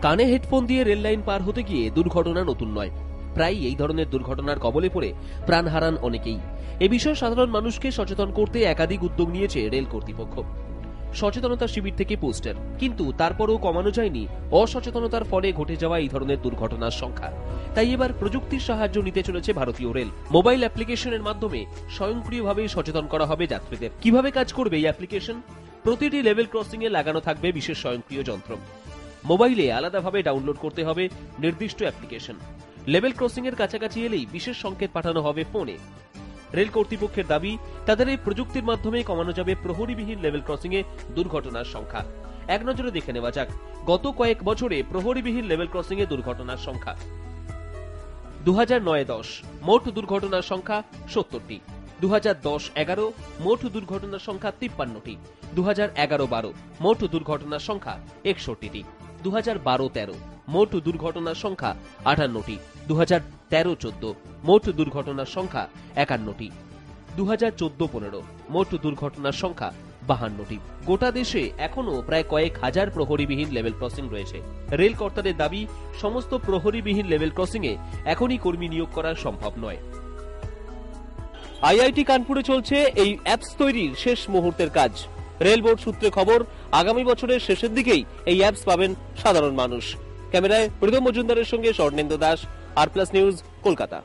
কানে হেডফোন দিয়ে rail line পার হতে গিয়ে দুর্ঘটনা নতুন নয়। প্রায় এই ধরনের দুর্ঘটনার কবলে পড়ে প্রাণ হারান অনেকেই। এ বিষয়ে সাধারণ মানুষকে সচেতন করতে একাধিক উদ্যোগ নিয়েছে রেল কর্তৃপক্ষ। সচেতনতা শিবির থেকে পোস্টার, কিন্তু তারপরেও কমানো যায়নি অসচেতনতার ফলে ঘটে যাওয়া এই ধরনের দুর্ঘটনার সংখ্যা। তাই এবার প্রযুক্তির সাহায্য নিতে চলেছে ভারতীয় রেল। মোবাইল অ্যাপ্লিকেশনের মাধ্যমে স্বয়ংক্রিয়ভাবে সচেতন করা হবে যাত্রীদের। কিভাবে কাজ করবে এই অ্যাপ্লিকেশন? প্রতিটি লেভেল ক্রসিং এ লাগানো থাকবে বিশেষ স্বয়ংক্রিয় যন্ত্র। মোবাইলে আলাদাভাবে ডাউনলোড করতে হবে নির্দিষ্ট অ্যাপ্লিকেশন। লেভেল ক্রসিং এর কাছাকাছি এলেই বিশেষ সংকেত পাঠানো হবে ফোনে। রেল কর্তৃপক্ষের দাবি, তাদের এই প্রযুক্তির মাধ্যমে কমানো যাবে প্রহরীবিহীন লেভেল ক্রসিং এ দুর্ঘটনার সংখ্যা। এক নজরে দেখে নেওয়া যাক গত কয়েক বছরে প্রহরীবিহীন লেভেল ক্রসিং এ দুর্ঘটনার সংখ্যা। 2009-10 মোট দুর্ঘটনার সংখ্যা 70টি। 2010-11 মোট দুর্ঘটনার সংখ্যা 53টি। 2011-12 মোট দুর্ঘটনার সংখ্যা 61টি। 2012-13 মোট দুর্ঘটনার সংখ্যা 58টি। 2013-14 মোট দুর্ঘটনার সংখ্যা 51টি। 2014-15 মোট দুর্ঘটনার সংখ্যা 52টি। গোটা দেশে এখনো প্রায় কয়েক হাজার প্রহরীবিহীন লেভেল ক্রসিং রয়েছে। রেল কর্তাদের দাবি, সমস্ত প্রহরীবিহীন লেভেল ক্রসিং এ এখনই কর্মী নিয়োগ করা সম্ভব নয়। আইআইটি কানপুরে চলছে এই অ্যাপস তৈরির শেষ মুহূর্তের কাজ। রেল বোর্ড সূত্রে খবর, আগামী বছরের শেষের দিকেই এই অ্যাপস পাবেন সাধারণ মানুষ। ক্যামেরায় প্রীতম মজুমদারের সঙ্গে স্বর্ণেন্দু দাস, আর প্লাস নিউজ, কলকাতা।